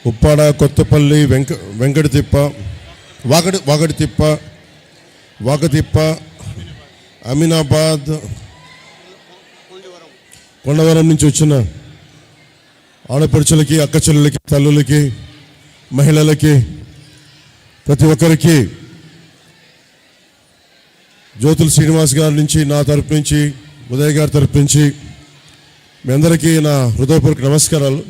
ఉప్పాడ, కొత్తపల్లి, వెంకటతిప్ప, వాకతిప్ప, అమీనాబాద్, కొండవరం నుంచి వచ్చిన ఆడపడుచులకి, అక్కచెల్లెలకి, తల్లులకి, మహిళలకి, ప్రతి ఒక్కరికి జ్యోతుల శ్రీనివాస్ గారి నుంచి, నా తరపు నుంచి, ఉదయ్ గారి తరపు నుంచి మీ అందరికీ నా హృదయపూర్వక నమస్కారాలు.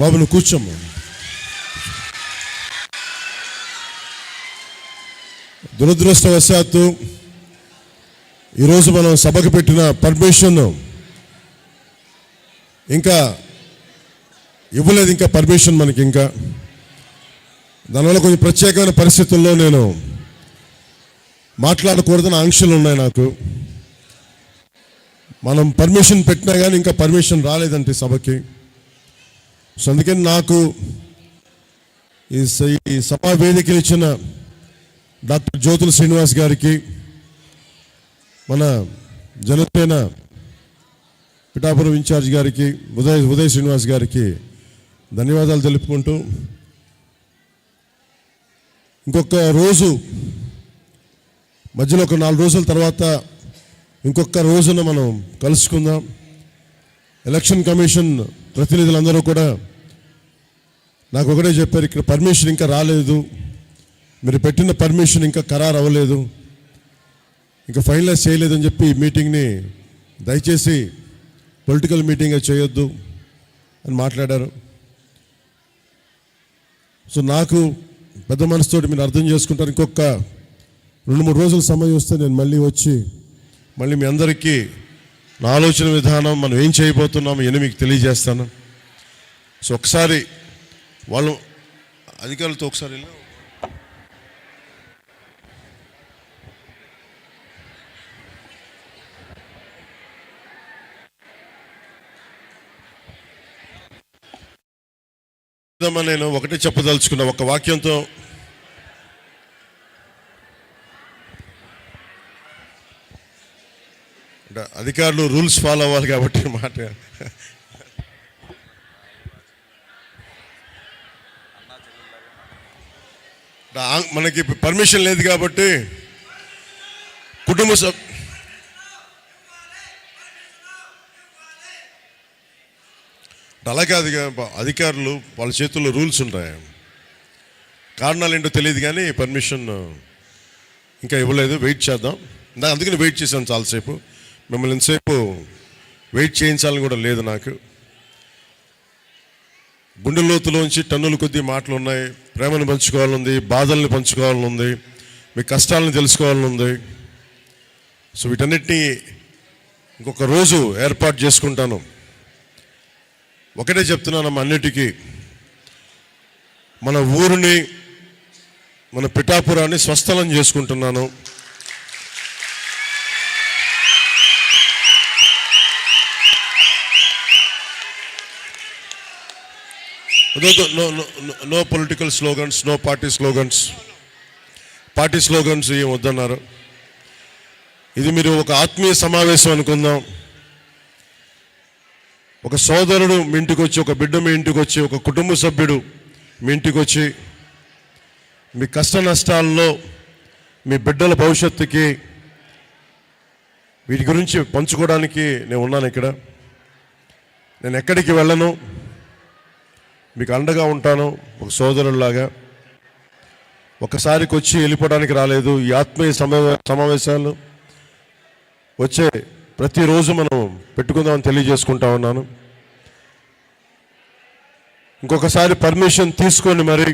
బాబు నువ్వు కూర్చోమ్మా. దురదృష్టవశాత్తు ఈరోజు మనం సభకు పెట్టిన పర్మిషన్ ఇంకా ఇవ్వలేదు. ఇంకా పర్మిషన్ మనకి ఇంకా దానివల్ల కొంచెం ప్రత్యేకమైన పరిస్థితుల్లో నేను మాట్లాడకూడదని ఆంక్షలు ఉన్నాయి నాకు. మనం పర్మిషన్ పెట్టినా కానీ ఇంకా పర్మిషన్ రాలేదంటే సభకి. సో అందుకని నాకు ఈ సభా వేదికలు ఇచ్చిన డాక్టర్ జ్యోతుల శ్రీనివాస్ గారికి, మన జనసేన పిఠాపురం ఇన్ఛార్జ్ గారికి, ఉదయ్ శ్రీనివాస్ గారికి ధన్యవాదాలు తెలుపుకుంటూ, ఇంకొక రోజు మధ్యలో ఒక 4 రోజుల తర్వాత ఇంకొక రోజున మనం కలుసుకుందాం. ఎలక్షన్ కమిషన్ ప్రతినిధులందరూ కూడా నాకు ఒకటే చెప్పారు, ఇక్కడ పర్మిషన్ ఇంకా రాలేదు, మీరు పెట్టిన పర్మిషన్ ఇంకా ఖరారు అవ్వలేదు, ఇంకా ఫైనలైజ్ చేయలేదని చెప్పి ఈ మీటింగ్ని దయచేసి పొలిటికల్ మీటింగ్గా చేయొద్దు అని మాట్లాడారు. సో నాకు పెద్ద మనసుతోటి మీరు అర్థం చేసుకుంటారు. ఇంకొక 2-3 రోజుల సమయం వస్తే నేను మళ్ళీ వచ్చి మళ్ళీ మీ అందరికీ నా ఆలోచన విధానం, మనం ఏం చేయబోతున్నాము అని మీకు తెలియజేస్తాను. సో ఒకసారి వాళ్ళు అధికారులతో ఒకసారి నేను ఒకటే చెప్పదలుచుకున్నా, ఒక వాక్యంతో. అధికారులు రూల్స్ ఫాలో అవ్వాలి కాబట్టి మాట. మనకి పర్మిషన్ లేదు కాబట్టి కుటుంబ అలా కాదు, అధికారులు వాళ్ళ చేతుల్లో రూల్స్ ఉంటాయి. కారణాలు ఏంటో తెలియదు కానీ పర్మిషన్ ఇంకా ఇవ్వలేదు. వెయిట్ చేద్దాం. అందుకని వెయిట్ చేశాను చాలాసేపు. మిమ్మల్ని ఇంతసేపు వెయిట్ చేయించాలని కూడా లేదు నాకు. గుండె లోతులోంచి టన్నుల కొద్దీ మాటలు ఉన్నాయి. ప్రేమను పంచుకోవాలనుంది, బాధల్ని పంచుకోవాలనుంది, మీ కష్టాలను తెలుసుకోవాలనుంది. సో వీటన్నిటినీ ఇంకొక రోజు ఏర్పాటు చేసుకుంటాను. ఒకటే చెప్తున్నాను అన్నిటికీ, మన ఊరిని, మన పిఠాపురాన్ని స్వస్థలం చేసుకుంటున్నాను. No political slogans, no party slogans. Party slogans ఏం వద్దన్నారు. ఇది మీరు ఒక ఆత్మీయ సమావేశం అనుకుందాం. ఒక సోదరుడు మీ ఇంటికి వచ్చి, ఒక బిడ్డ మీ ఇంటికి వచ్చి, ఒక కుటుంబ సభ్యుడు మీ ఇంటికి వచ్చి మీ కష్ట నష్టాల్లో, మీ బిడ్డల భవిష్యత్తుకి, వీటి గురించి పంచుకోవడానికి నేను ఉన్నాను ఇక్కడ. నేను ఎక్కడికి వెళ్ళను, మీకు అండగా ఉంటాను ఒక సోదరులాగా. ఒకసారికి వచ్చి వెళ్ళిపోవడానికి రాలేదు. ఈ ఆత్మీయ సమావేశాలు వచ్చే ప్రతిరోజు మనం పెట్టుకుందామని తెలియజేసుకుంటా ఉన్నాను. ఇంకొకసారి పర్మిషన్ తీసుకొని మరి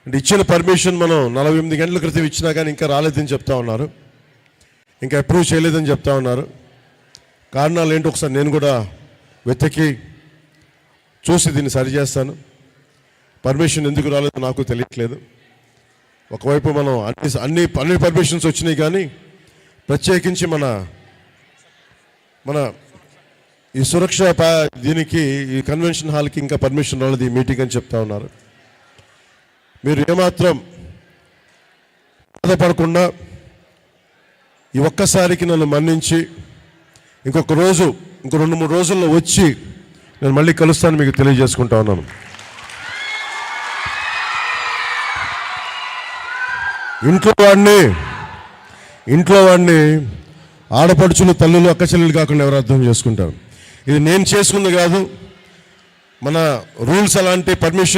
అంటే ఇచ్చిన పర్మిషన్ మనం 48 గంటల క్రితం ఇచ్చినా కానీ ఇంకా రాలేదని చెప్తా ఉన్నారు, ఇంకా అప్రూవ్ చేయలేదని చెప్తా ఉన్నారు. కారణాలు ఏంటో ఒకసారి నేను కూడా వెతికి చూసి దీన్ని సరిచేస్తాను. పర్మిషన్ ఎందుకు రాలేదో నాకు తెలియట్లేదు. ఒకవైపు మనం అన్ని పర్మిషన్స్ వచ్చినాయి కానీ ప్రత్యేకించి మన ఈ సురక్ష దీనికి, ఈ కన్వెన్షన్ హాల్కి ఇంకా పర్మిషన్ రాలేదు ఈ మీటింగ్ అని చెప్తా ఉన్నారు. మీరు ఏమాత్రం బాధపడకుండా ఈ ఒక్కసారికి నన్ను మన్నించి ఇంకొక రోజు, ఇంకో 2-3 రోజుల్లో వచ్చి నేను మళ్ళీ కలుస్తాను మీకు తెలియజేసుకుంటా ఉన్నాను. ఇంట్లో వాడిని ఆడపడుచులు, తల్లులు, అక్క చెల్లెలు కాకుండా ఎవరు అర్థం చేసుకుంటారు? ఇది నేను చేసుకుంది కాదు, మన రూల్స్ అలాంటి, పర్మిషన్